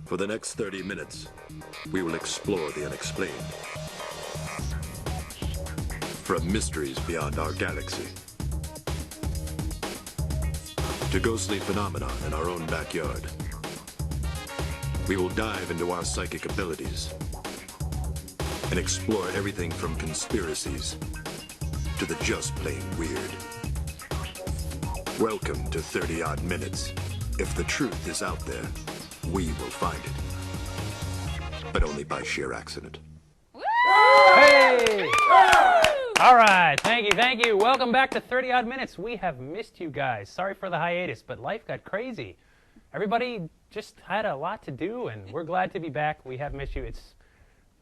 For the next 30 minutes, we will explore the unexplained. From mysteries beyond our galaxy to ghostly phenomena in our own backyard, we will dive into our psychic abilities and explore everything from conspiracies to the just plain weird. Welcome to 30-odd minutes. If the truth is out there, we will find it. But only by sheer accident. Hey! All right, thank you. Welcome back to 30-odd minutes. We have missed you guys. Sorry for the hiatus, but life got crazy. Everybody just had a lot to do, and we're glad to be back. We have missed you. It's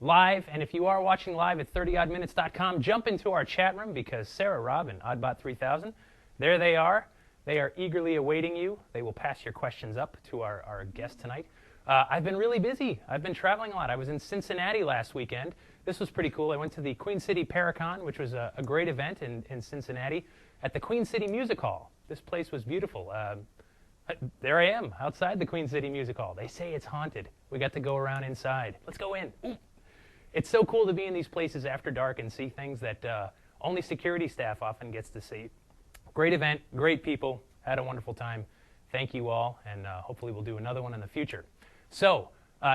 live, and if you are watching live at 30oddminutes.com, jump into our chat room because Sarah, Rob, and Oddbot3000, there they are. They are eagerly awaiting you. They will pass your questions up to our guest tonight. I've been really busy. I've been traveling a lot. I was in Cincinnati last weekend. This was pretty cool. I went to the Queen City Paracon, which was a great event in Cincinnati, at the Queen City Music Hall. This place was beautiful. There I am, outside the Queen City Music Hall. They say it's haunted. We got to go around inside. Let's go in. Ooh. It's so cool to be in these places after dark and see things that only security staff often gets to see. Great event, great people, had a wonderful time. Thank you all, and hopefully we'll do another one in the future. So,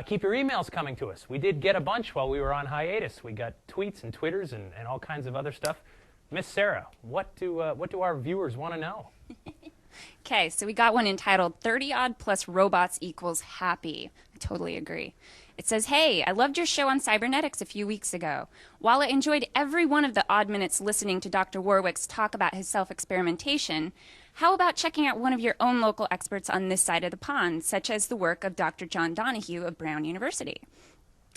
keep your emails coming to us. We did get a bunch while we were on hiatus. We got tweets and Twitters and all kinds of other stuff. Miss Sarah, what do our viewers want to know? Okay, so we got one entitled 30-odd plus robots equals happy. I totally agree. It says, hey, I loved your show on cybernetics a few weeks ago. While I enjoyed every one of the odd minutes listening to Dr. Warwick's talk about his self-experimentation, how about checking out one of your own local experts on this side of the pond, such as the work of Dr. John Donahue of Brown University?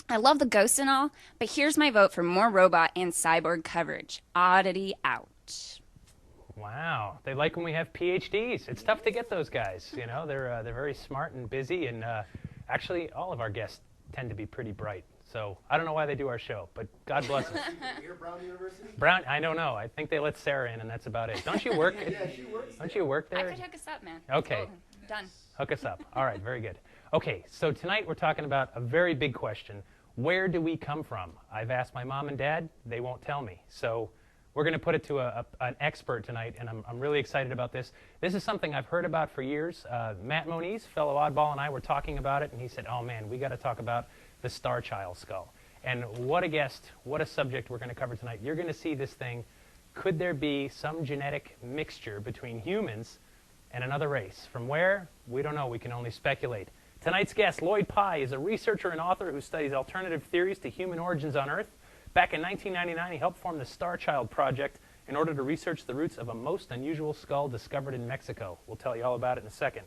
I love the ghosts and all, but here's my vote for more robot and cyborg coverage. Oddity out. Wow, they like when we have PhDs. It's tough to get those guys. You know, they're very smart and busy, and actually all of our guests tend to be pretty bright. So I don't know why they do our show, but God bless them. You're Brown University? Brown, I don't know. I think they let Sarah in, and that's about it. Don't you work? Yeah, she works. Don't you work there? I could hook us up, man. Okay. Oh, done. Hook us up. All right, very good. Okay, so tonight we're talking about a very big question. Where do we come from? I've asked my mom and dad. They won't tell me. So we're going to put it to an expert tonight, and I'm really excited about this. This is something I've heard about for years. Matt Moniz, fellow oddball, and I were talking about it, and he said, oh, man, we got to talk about the Starchild skull. And what a guest, what a subject we're going to cover tonight. You're going to see this thing. Could there be some genetic mixture between humans and another race? From where? We don't know. We can only speculate. Tonight's guest, Lloyd Pye, is a researcher and author who studies alternative theories to human origins on Earth. Back in 1999, he helped form the Starchild project in order to research the roots of a most unusual skull discovered in Mexico. We'll tell you all about it in a second.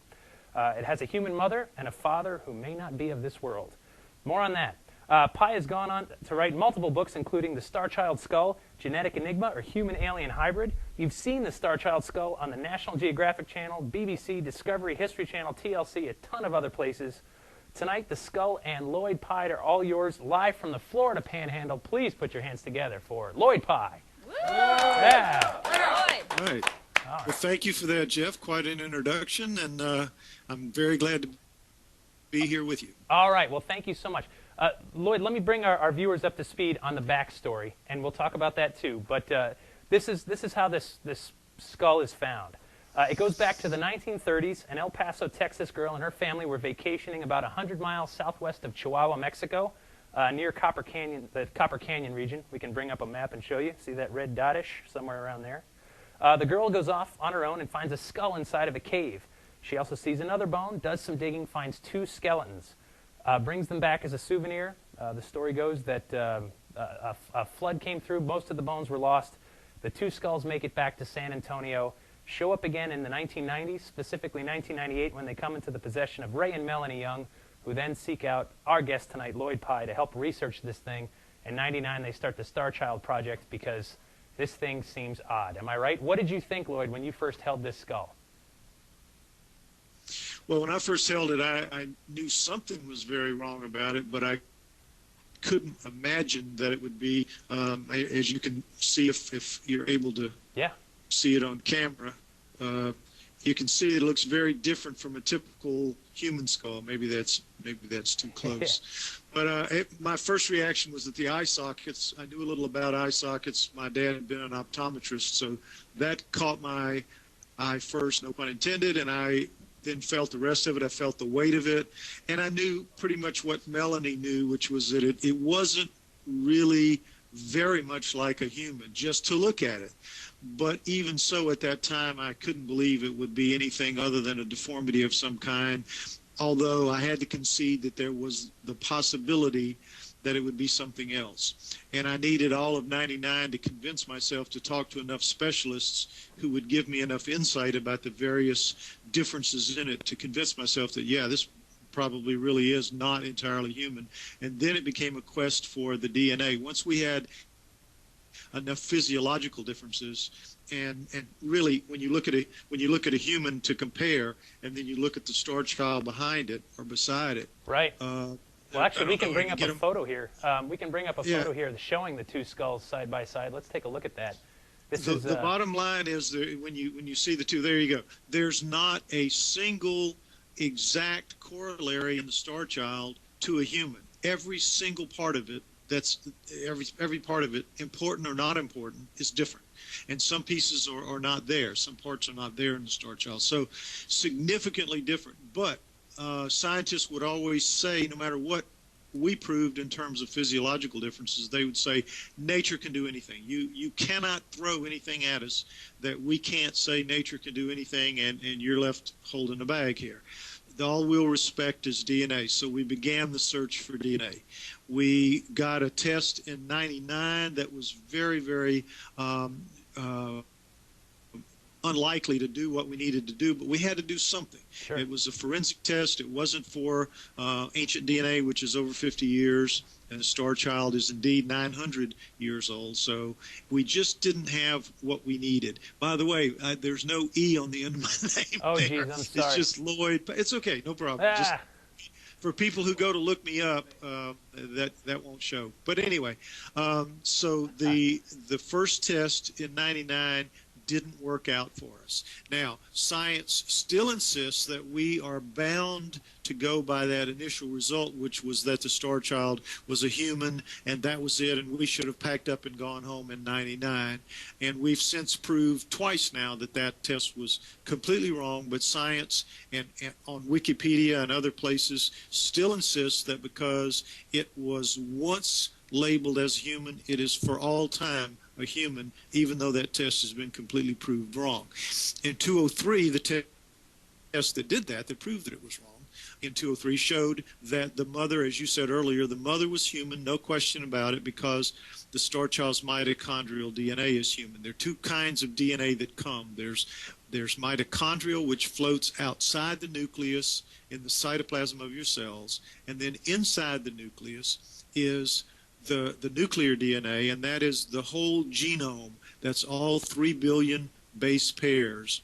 It has a human mother and a father who may not be of this world. More on that. Pye has gone on to write multiple books, including The Starchild Skull, Genetic Enigma, or Human-Alien Hybrid. You've seen The Starchild Skull on the National Geographic Channel, BBC, Discovery, History Channel, TLC, a ton of other places. Tonight, the skull and Lloyd Pye are all yours, live from the Florida Panhandle. Please put your hands together for Lloyd Pye. Woo! Yeah. Lloyd. All right. Well, thank you for that, Jeff. Quite an introduction, and I'm very glad to be here with you. All right. Well, thank you so much. Lloyd, let me bring our viewers up to speed on the backstory, and we'll talk about that too. But this is how this skull is found. It goes back to the 1930s. An El Paso, Texas girl and her family were vacationing about 100 miles southwest of Chihuahua, Mexico, near Copper Canyon, the Copper Canyon region. We can bring up a map and show you. See that red dotish somewhere around there? The girl goes off on her own and finds a skull inside of a cave. She also sees another bone, does some digging, finds two skeletons, brings them back as a souvenir. The story goes that a flood came through. Most of the bones were lost. The two skulls make it back to San Antonio, show up again in the 1990s, specifically 1998, when they come into the possession of Ray and Melanie Young, who then seek out our guest tonight, Lloyd Pye, to help research this thing. In 99, they start the Starchild project because this thing seems odd. Am I right? What did you think, Lloyd, when you first held this skull? Well, when I first held it, I knew something was very wrong about it, but I couldn't imagine that it would be, as you can see if you're able to see it on camera, you can see it looks very different from a typical human skull. Maybe that's too close. But my first reaction was that the eye sockets, I knew a little about eye sockets. My dad had been an optometrist, so that caught my eye first, no pun intended, and I then felt the rest of it. I felt the weight of it, and I knew pretty much what Melanie knew, which was that it wasn't really very much like a human, just to look at it. But even so, at that time, I couldn't believe it would be anything other than a deformity of some kind, although I had to concede that there was the possibility that it would be something else. And I needed all of 99 to convince myself to talk to enough specialists who would give me enough insight about the various differences in it to convince myself that, yeah, this probably really is not entirely human. And then it became a quest for the DNA. Once we had enough physiological differences, and really when you look at a human to compare, and then you look at the Starchild behind it or beside it, right. Well, actually, we can bring up a photo here. We can bring up a photo here showing the two skulls side by side. Let's take a look at that. The bottom line is when you see the two, there you go. There's not a single exact corollary in the Starchild to a human. Every single part of it, every part of it, important or not important, is different. And some pieces are not there. Some parts are not there in the Starchild. So significantly different. But scientists would always say, no matter what we proved in terms of physiological differences, they would say nature can do anything. You cannot throw anything at us that we can't say nature can do anything, and you're left holding a bag here. All we'll respect is DNA. So we began the search for DNA. We got a test in '99 that was very, very unlikely to do what we needed to do, but we had to do something. Sure. It was a forensic test. It wasn't for ancient DNA, which is over 50 years, and the Starchild is indeed 900 years old. So we just didn't have what we needed. By the way, there's no E on the end of my name. Oh, there. geez, I'm sorry. It's just Lloyd. It's okay, no problem. Just for people who go to look me up, that won't show. But anyway, so the first test in '99 didn't work out for us. Now, science still insists that we are bound to go by that initial result, which was that the Starchild was a human, and that was it, and we should have packed up and gone home in '99. And we've since proved twice now that that test was completely wrong, but science and on Wikipedia and other places still insists that because it was once labeled as human, it is for all time a human, even though that test has been completely proved wrong. In 2003, the test that did that proved that it was wrong, in 2003 showed that the mother, as you said earlier, the mother was human, no question about it, because the Starchild's mitochondrial DNA is human. There are two kinds of DNA that come. There's mitochondrial, which floats outside the nucleus in the cytoplasm of your cells, and then inside the nucleus is the nuclear DNA, and that is the whole genome. That's all 3 billion base pairs.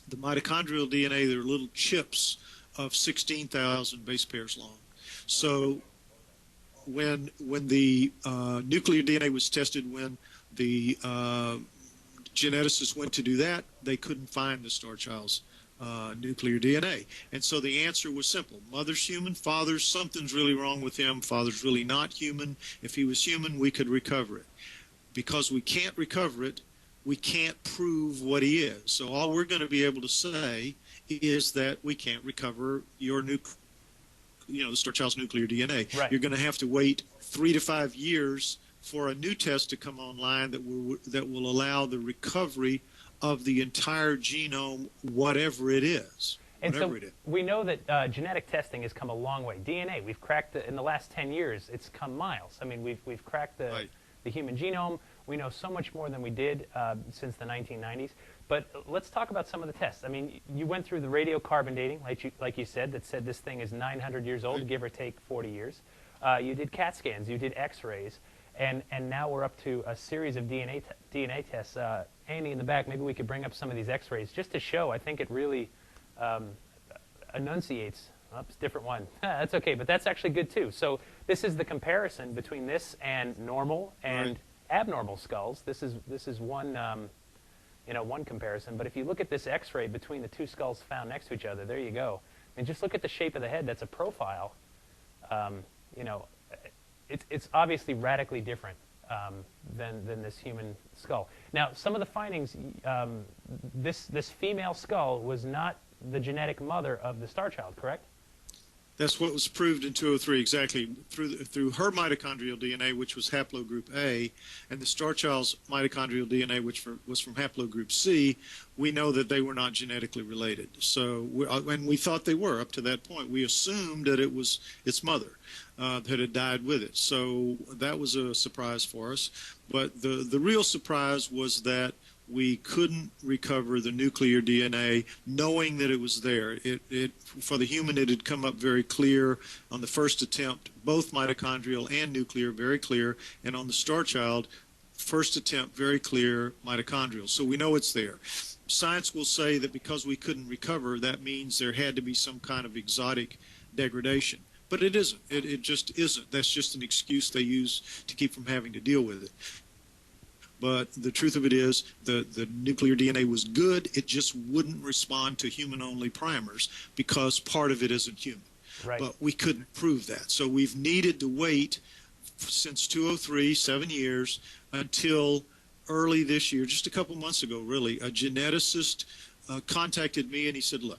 The mitochondrial DNA, they're little chips of 16,000 base pairs long. So when the nuclear DNA was tested, when the geneticists went to do that, they couldn't find the Starchild's nuclear DNA. And so the answer was simple. Mother's human, father's, something's really wrong with him. Father's really not human. If he was human, we could recover it. Because we can't recover it, we can't prove what he is. So all we're going to be able to say is that we can't recover your the Starchild's nuclear DNA. Right. You're going to have to wait 3 to 5 years for a new test to come online that will allow the recovery of the entire genome, whatever it is. And so we know that genetic testing has come a long way. DNA, we've cracked in the last 10 years, it's come miles. I mean, we've cracked the human genome. We know so much more than we did since the 1990s. But let's talk about some of the tests. I mean, you went through the radiocarbon dating, like you said, that said this thing is 900 years old, give or take 40 years. You did CAT scans, you did X-rays, and now we're up to a series of DNA tests. Andy in the back, maybe we could bring up some of these X-rays just to show. I think it really enunciates. Oops, different one. That's okay, but that's actually good too. So this is the comparison between this and normal and abnormal skulls. This is one one comparison. But if you look at this X-ray between the two skulls found next to each other, there you go. And just look at the shape of the head. That's a profile. It's obviously radically different than this human skull. Now, some of the findings, this female skull was not the genetic mother of the Starchild, correct? That's what was proved in 203, exactly, through her mitochondrial DNA, which was haplogroup A, and the Starchild's mitochondrial DNA, which was from haplogroup C. We know that they were not genetically related. So, and we thought they were up to that point. We assumed that it was its mother that had died with it. So that was a surprise for us. But the real surprise was that we couldn't recover the nuclear DNA, knowing that it was there. For the human, it had come up very clear on the first attempt, both mitochondrial and nuclear, very clear. And on the Starchild, first attempt, very clear mitochondrial. So we know it's there. Science will say that because we couldn't recover, that means there had to be some kind of exotic degradation. But it isn't. It just isn't. That's just an excuse they use to keep from having to deal with it. But the truth of it is the nuclear DNA was good. It just wouldn't respond to human-only primers because part of it isn't human. Right. But we couldn't prove that. So we've needed to wait since 203, 7 years, until early this year, just a couple months ago, really. A geneticist contacted me and he said, look,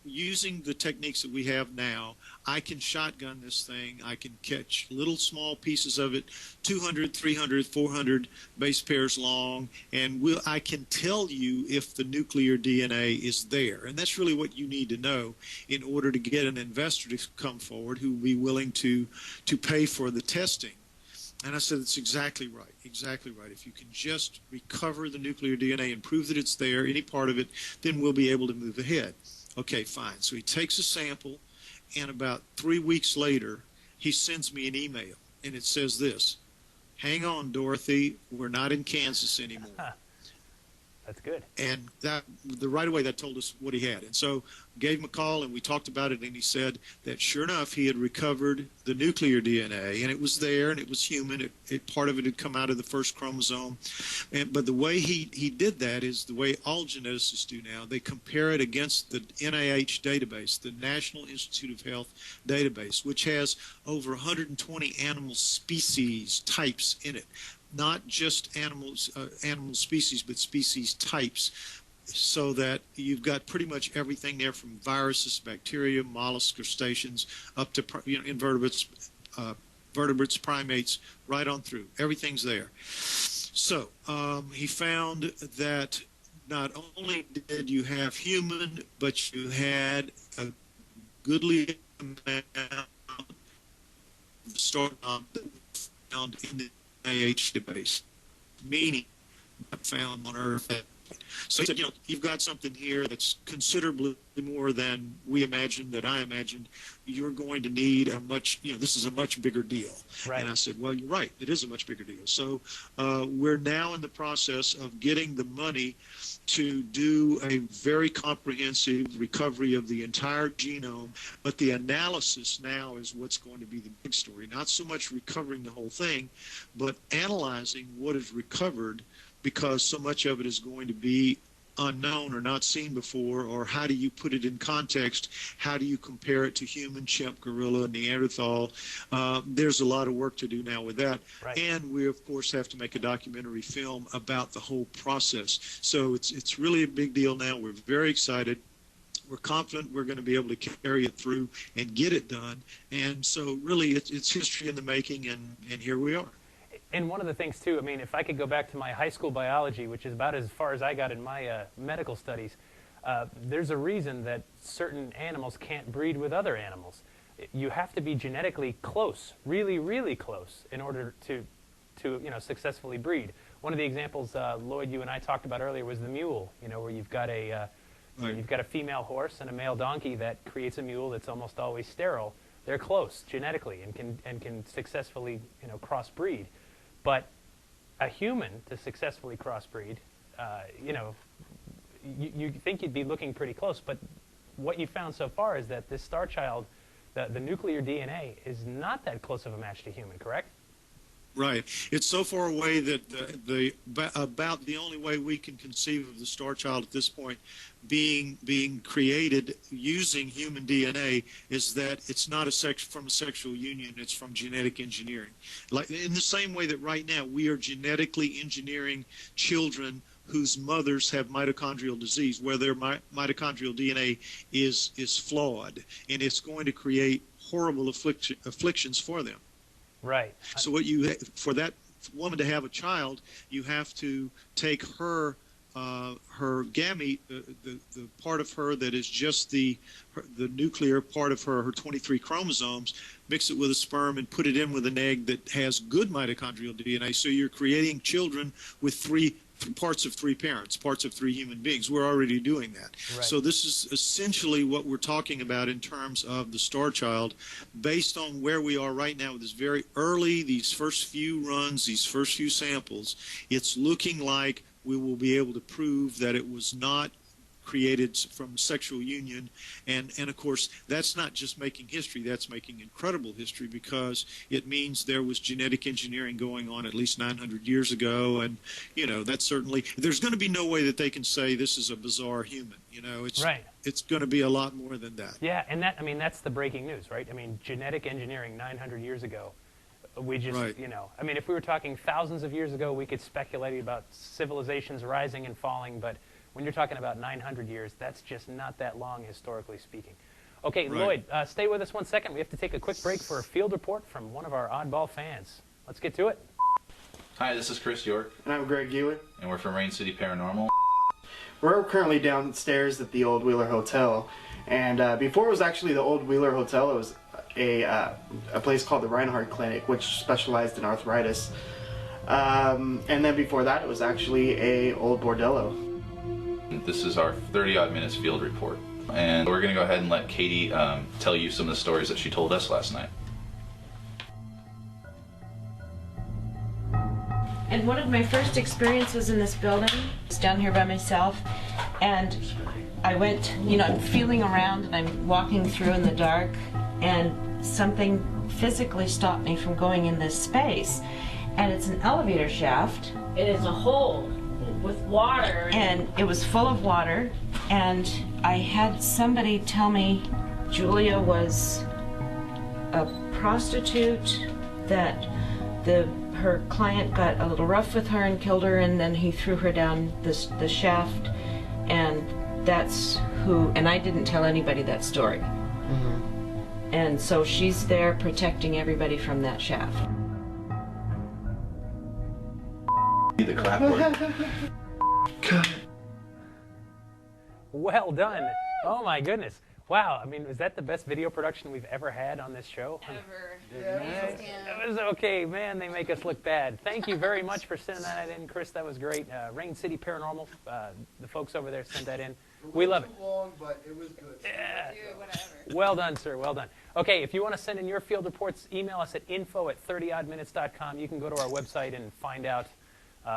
using the techniques that we have now, I can shotgun this thing. I can catch little small pieces of it, 200, 300, 400 base pairs long, and I can tell you if the nuclear DNA is there. And that's really what you need to know in order to get an investor to come forward who will be willing to pay for the testing. And I said, it's exactly right, exactly right. If you can just recover the nuclear DNA and prove that it's there, any part of it, then we'll be able to move ahead. Okay, fine. So he takes a sample, and about 3 weeks later, he sends me an email, and it says this: hang on, Dorothy, we're not in Kansas anymore. That's good. And right away that told us what he had. And so gave him a call and we talked about it, and he said that sure enough he had recovered the nuclear DNA, and it was there and it was human. Part of it had come out of the first chromosome. But the way he did that is the way all geneticists do now. They compare it against the NIH database, the National Institute of Health database, which has over 120 animal species types in it. Not just animal species, but species types, so that you've got pretty much everything there from viruses, bacteria, mollusks, crustaceans, up to invertebrates, vertebrates, primates, right on through. Everything's there. So he found that not only did you have human, but you had a goodly amount of found in the NIH database, meaning not found on Earth. So he said, you've got something here that's considerably more than we imagined, that I imagined. You're going to need this is a much bigger deal. Right. And I said, well, you're right. It is a much bigger deal. So we're now in the process of getting the money to do a very comprehensive recovery of the entire genome. But the analysis now is what's going to be the big story. Not so much recovering the whole thing, but analyzing what is recovered, because so much of it is going to be unknown or not seen before, or how do you put it in context? How do you compare it to human, chimp, gorilla, Neanderthal? There's a lot of work to do now with that. Right. And we, of course, have to make a documentary film about the whole process. So it's really a big deal now. We're very excited. We're confident we're going to be able to carry it through and get it done. And so really it's history in the making, and here we are. And one of the things, too, I mean, if I could go back to my high school biology, which is about as far as I got in my medical studies, there's a reason that certain animals can't breed with other animals. You have to be genetically close, really, really close, in order to successfully breed. One of the examples, Lloyd, you and I talked about earlier, was the mule, where you've got a female horse and a male donkey that creates a mule that's almost always sterile. They're close genetically and can successfully, crossbreed. But a human to successfully crossbreed, you think you'd be looking pretty close. But what you found so far is that this Starchild, the nuclear DNA, is not that close of a match to human, correct? Right. It's so far away that about the only way we can conceive of the Starchild at this point being created using human DNA is that it's not from a sexual union, it's from genetic engineering. Like in the same way that right now we are genetically engineering children whose mothers have mitochondrial disease, where their mitochondrial DNA is flawed, and it's going to create horrible afflictions for them. Right. So for that woman to have a child, you have to take her gamete, the part of her that is just the nuclear part of her 23 chromosomes, mix it with a sperm and put it in with an egg that has good mitochondrial DNA. So you're creating children with parts of three parents, parts of three human beings. We're already doing that. Right. So this is essentially what we're talking about in terms of the Starchild, based on where we are right now with this very early, these first few runs, these first few samples. It's looking like we will be able to prove that it was not created from sexual union, and of course that's not just making history, that's making incredible history, because it means there was genetic engineering going on at least 900 years ago, and that's certainly, there's going to be no way that they can say this is a bizarre human. It's right. It's going to be a lot more than that. Yeah, and that's the breaking news, right? I mean, genetic engineering 900 years ago, we just, right. I mean, if we were talking thousands of years ago, we could speculate about civilizations rising and falling, but when you're talking about 900 years, that's just not that long, historically speaking. Okay, right. Lloyd, stay with us 1 second. We have to take a quick break for a field report from one of our oddball fans. Let's get to it. Hi, this is Chris York. And I'm Greg Ewan. And we're from Rain City Paranormal. We're currently downstairs at the Old Wheeler Hotel. And before it was actually the Old Wheeler Hotel, it was a place called the Reinhardt Clinic, which specialized in arthritis. And then before that, it was actually a old bordello. This is our 30-odd minutes field report. And we're going to go ahead and let Katie tell you some of the stories that she told us last night. And one of my first experiences in this building was down here by myself, and I went, I'm feeling around and I'm walking through in the dark, and something physically stopped me from going in this space. And it's an elevator shaft. It is a hole with water. And it was full of water, and I had somebody tell me Julia was a prostitute, that her client got a little rough with her and killed her, and then he threw her down the shaft, and that's who, and I didn't tell anybody that story. Mm-hmm. And so she's there protecting everybody from that shaft. The clapboard. Well done. Oh my goodness. Wow, I mean, was that the best video production we've ever had on this show? Ever. It was okay. Man, they make us look bad. Thank you very much for sending that in, Chris. That was great. Rain City Paranormal, the folks over there sent that in. We love it. Too long, but it was good. Yeah. Dude, whatever. Well done, sir. Well done. Okay, if you want to send in your field reports, email us at info@30oddminutes.com. You can go to our website and find out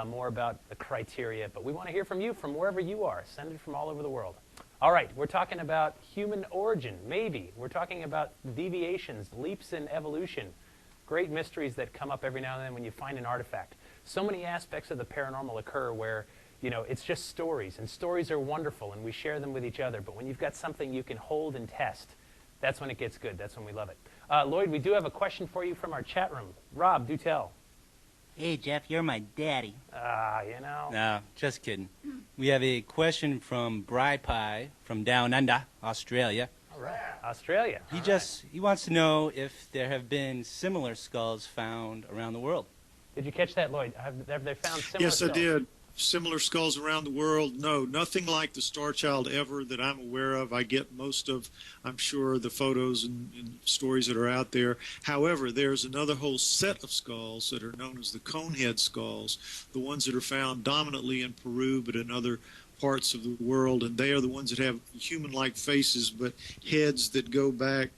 more about the criteria. But we want to hear from you from wherever you are. Send it from all over the world. All right, we're talking about human origin, maybe. We're talking about deviations, leaps in evolution, great mysteries that come up every now and then when you find an artifact. So many aspects of the paranormal occur where, it's just stories, and stories are wonderful, and we share them with each other. But when you've got something you can hold and test, that's when it gets good. That's when we love it. Lloyd, we do have a question for you from our chat room. Rob, do tell. Hey, Jeff, you're my daddy. No, just kidding. We have a question from Bri Pie from Down Under, Australia. All right, Australia. He wants to know if there have been similar skulls found around the world. Did you catch that, Lloyd? Have they found similar Yes, skulls? I did. Similar skulls around the world. No, nothing like the Starchild ever that I'm aware of. I get most of, I'm sure, the photos and stories that are out there. However, there's another whole set of skulls that are known as the conehead skulls, the ones that are found dominantly in Peru but in other parts of the world, and they are the ones that have human-like faces but heads that go back,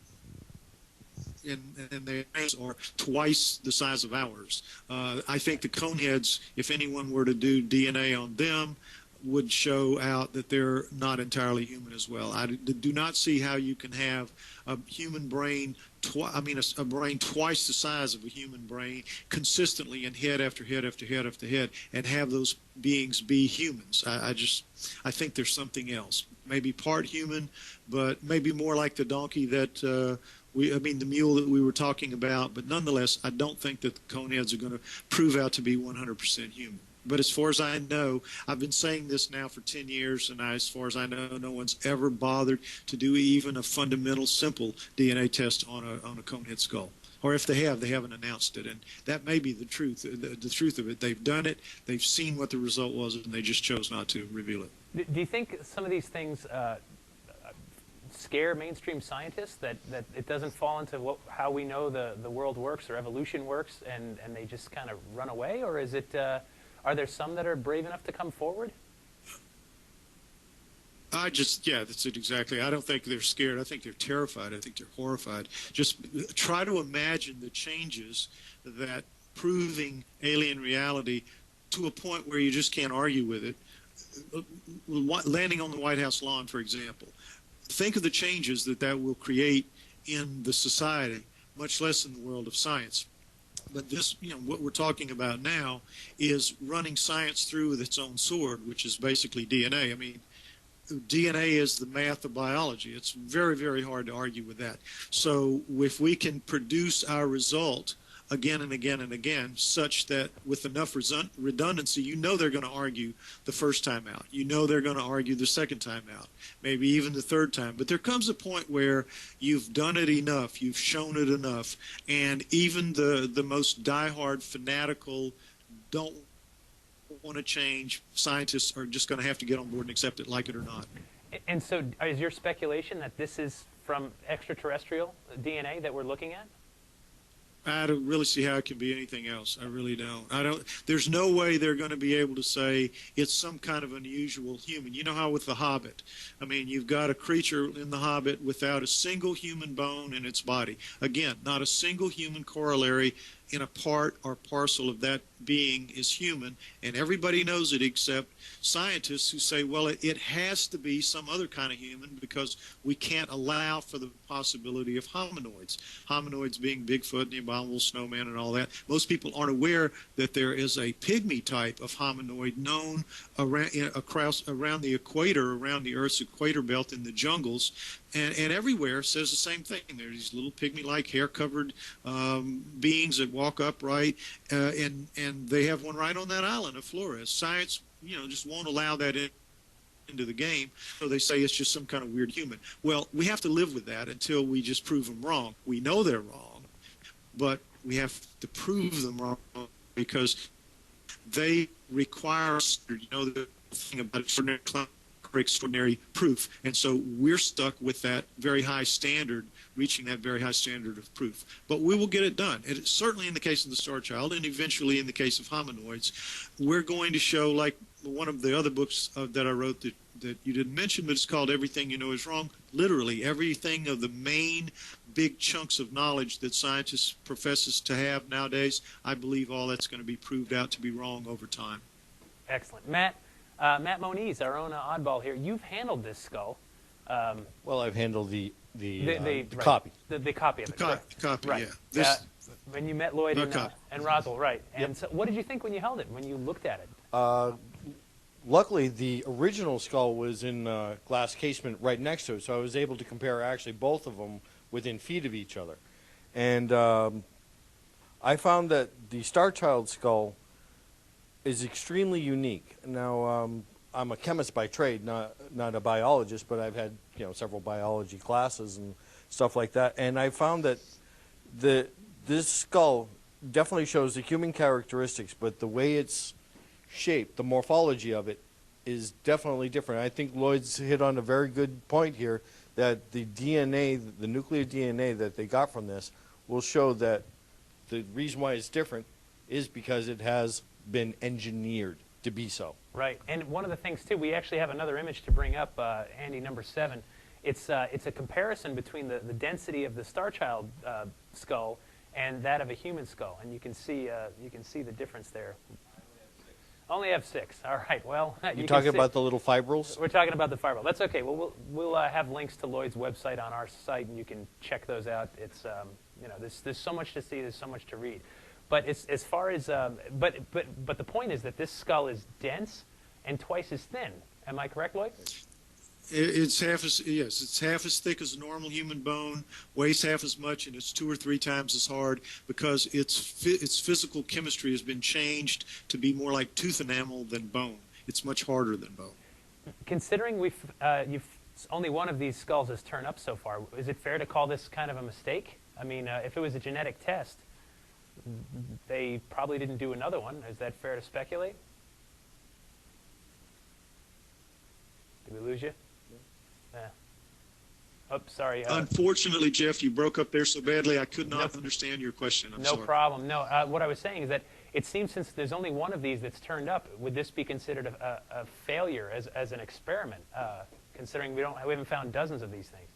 and their eyes are twice the size of ours. I think the coneheads, if anyone were to do DNA on them, would show out that they're not entirely human as well. I do not see how you can have a human brain, a brain twice the size of a human brain consistently in head after head after head after head, and have those beings be humans. I think there's something else. Maybe part human, but maybe more like the donkey that the mule that we were talking about. But nonetheless, I don't think that the coneheads are going to prove out to be 100% human. But as far as I know, I've been saying this now for 10 years, and as far as I know, no one's ever bothered to do even a fundamental, simple DNA test on a conehead skull. Or if they haven't announced it. And that may be the truth. The truth of it, they've done it, they've seen what the result was, and they just chose not to reveal it. Do you think some of these things scare mainstream scientists, that it doesn't fall into how we know the world works or evolution works, and they just kind of run away? Or is it... are there some that are brave enough to come forward? That's it exactly. I don't think they're scared. I think they're terrified. I think they're horrified. Just try to imagine the changes that proving alien reality to a point where you just can't argue with it. Landing on the White House lawn, for example. Think of the changes that will create in the society, much less in the world of science. But this, what we're talking about now is running science through with its own sword, which is basically DNA. I mean, DNA is the math of biology. It's very, very hard to argue with that. So if we can produce our result again and again and again, such that with enough redundancy, they're going to argue the first time out. They're going to argue the second time out, maybe even the third time. But there comes a point where you've done it enough, you've shown it enough, and even the most diehard fanatical don't want to change. Scientists are just going to have to get on board and accept it, like it or not. And so is your speculation that this is from extraterrestrial DNA that we're looking at? I don't really see how it can be anything else. I really don't. There's no way they're going to be able to say it's some kind of unusual human. You know how with the Hobbit, I mean, you've got a creature in the Hobbit without a single human bone in its body. Again, not a single human corollary in a part or parcel of that being is human, and everybody knows it except scientists who say, well, it has to be some other kind of human because we can't allow for the possibility of hominoids. Hominoids being Bigfoot and the abominable snowman and all that. Most people aren't aware that there is a pygmy type of hominoid known around the equator, around the Earth's equator belt in the jungles, and everywhere says the same thing. There's these little pygmy-like hair-covered beings that walk upright, and they have one right on that island of Flores. Science, just won't allow that into the game, so they say it's just some kind of weird human. Well, we have to live with that until we just prove them wrong. We know they're wrong, but we have to prove them wrong because they require, the thing about extraordinary proof, and so we're stuck with that very high standard, reaching that very high standard of proof. But we will get it done. And it's certainly in the case of the Starchild, and eventually in the case of hominoids, we're going to show, like one of the other books that I wrote that you didn't mention, but it's called Everything You Know Is Wrong. Literally everything of the main big chunks of knowledge that scientists professes to have nowadays, I believe all that's going to be proved out to be wrong over time. Excellent. Matt Moniz, our own oddball here, you've handled this skull. Well, I've handled the right, copy. The copy of it. The copy, right. yeah. When you met Lloyd and Roswell, right. And so what did you think when you held it, when you looked at it? Luckily, the original skull was in a glass casement right next to it, so I was able to compare actually both of them within feet of each other. And I found that the Starchild skull is extremely unique. Now, I'm a chemist by trade, not a biologist, but I've had several biology classes and stuff like that, and I found that this skull definitely shows the human characteristics, but the way it's shaped, the morphology of it, is definitely different. I think Lloyd's hit on a very good point here, that the DNA, the nuclear DNA that they got from this, will show that the reason why it's different is because it has been engineered to be so. Right, and one of the things too, we actually have another image to bring up, Andy, number 7. It's a comparison between the density of the Starchild skull and that of a human skull, and you can see the difference there. Only have 6. All right. Well, You're talking about the little fibrils? We're talking about the fibril. That's okay. Well, we'll have links to Lloyd's website on our site, and you can check those out. It's you know, there's so much to see. There's so much to read. But it's, as far as but the point is that this skull is dense and twice as thin. Am I correct, Lloyd? It's half as it's half as thick as a normal human bone, weighs half as much, and it's 2 or 3 times as hard because its physical chemistry has been changed to be more like tooth enamel than bone. It's much harder than bone. Considering you've only one of these skulls has turned up so far, is it fair to call this kind of a mistake? I mean, if it was a genetic test, they probably didn't do another one. Is that fair to speculate? Did we lose you? Yeah. Oh, sorry. Unfortunately, Jeff, you broke up there so badly I could not understand your question. I'm sorry. No problem. No, what I was saying is that it seems since there's only one of these that's turned up, would this be considered a failure as an experiment, considering we haven't found dozens of these things?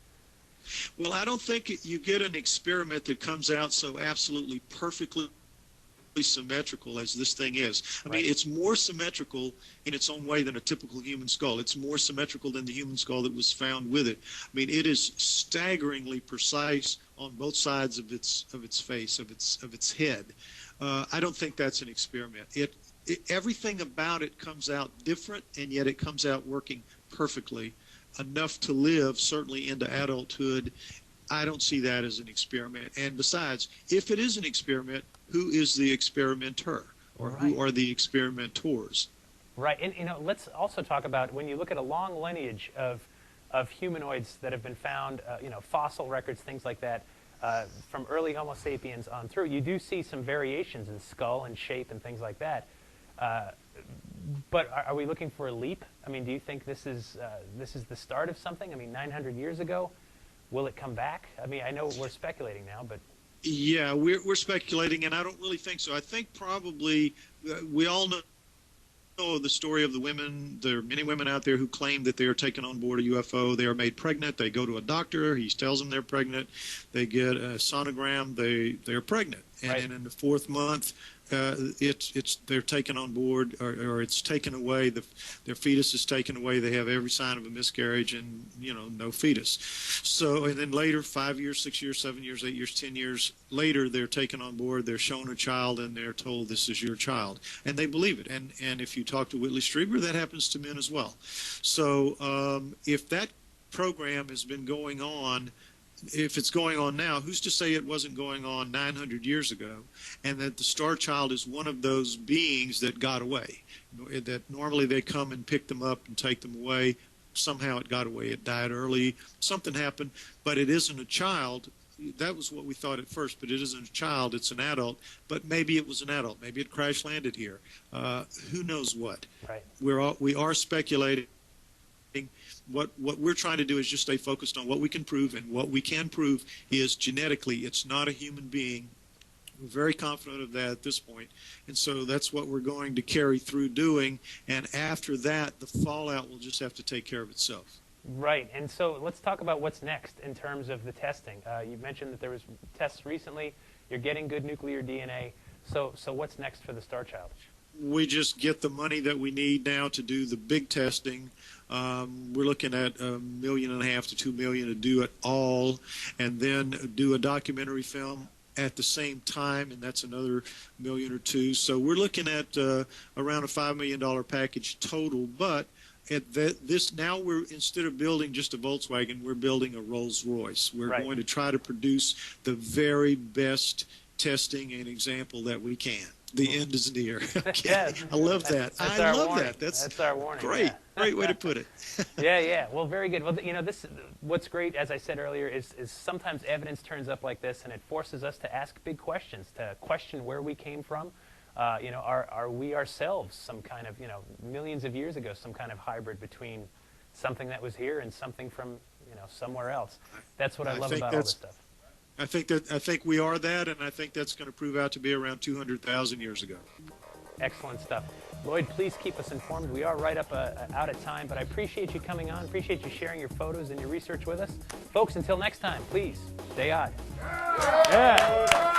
Well, I don't think you get an experiment that comes out so absolutely perfectly symmetrical as this thing is. I mean, it's more symmetrical in its own way than a typical human skull. It's more symmetrical than the human skull that was found with it. I mean, it is staggeringly precise on both sides of its face, of its head. I don't think that's an experiment. Everything about it comes out different, and yet it comes out working perfectly, enough to live certainly into adulthood. I don't see that as an experiment. And besides, if it is an experiment, who is the experimenter, or who are the experimentors? Right, and you know, let's also talk about when you look at a long lineage of humanoids that have been found, you know, fossil records, things like that, from early Homo sapiens on through. You do see some variations in skull and shape and things like that. But are we looking for a leap? I mean, do you think this is the start of something? I mean, 900 years ago, will it come back? I mean, I know we're speculating now, but yeah, we're speculating, and I don't really think so. I think probably we all know the story of the women. There are many women out there who claim that they are taken on board a UFO. They are made pregnant. They go to a doctor. He tells them they're pregnant. They get a sonogram. They're pregnant, and then in the 4th month, they're taken on board, or it's taken away. Their fetus is taken away. They have every sign of a miscarriage, and no fetus. So, and then later, 5 years, 6 years, 7 years, 8 years, 10 years later, they're taken on board. They're shown a child, and they're told this is your child, and they believe it. And if you talk to Whitley Strieber, that happens to men as well. So, if that program has been going on. If it's going on now, who's to say it wasn't going on 900 years ago, and that the Starchild is one of those beings that got away, that normally they come and pick them up and take them away. Somehow it got away. It died early. Something happened, but it isn't a child. That was what we thought at first, but it isn't a child. It's an adult, but maybe it was an adult. Maybe it crash landed here. Who knows what? Right. We are speculating. What we're trying to do is just stay focused on what we can prove, and what we can prove is genetically it's not a human being. We're very confident of that at this point, and so that's what we're going to carry through doing, and after that the fallout will just have to take care of itself. Right, and so let's talk about what's next in terms of the testing. You mentioned that there was tests recently. You're getting good nuclear DNA. So what's next for the Starchild? We just get the money that we need now to do the big testing. We're looking at $1.5 million to $2 million to do it all, and then do a documentary film at the same time, and that's another $1 million or $2 million. So we're looking at around a $5 million package total. But at this now, we're instead of building just a Volkswagen, we're building a Rolls Royce. We're going to try to produce the very best testing and example that we can. The end is near. Okay. Yes. I love that. I love warning. that. That's our warning. Great. Yeah. Great way to put it. Yeah. Well, very good. Well, what's great, as I said earlier, is sometimes evidence turns up like this, and it forces us to ask big questions, to question where we came from. Are we ourselves some kind of, millions of years ago, some kind of hybrid between something that was here and something from, somewhere else? That's what I love about all this stuff. I think we are that, and I think that's going to prove out to be around 200,000 years ago. Excellent stuff. Lloyd, please keep us informed. We are right up out of time, but I appreciate you coming on. Appreciate you sharing your photos and your research with us. Folks, until next time, please stay odd. Yeah.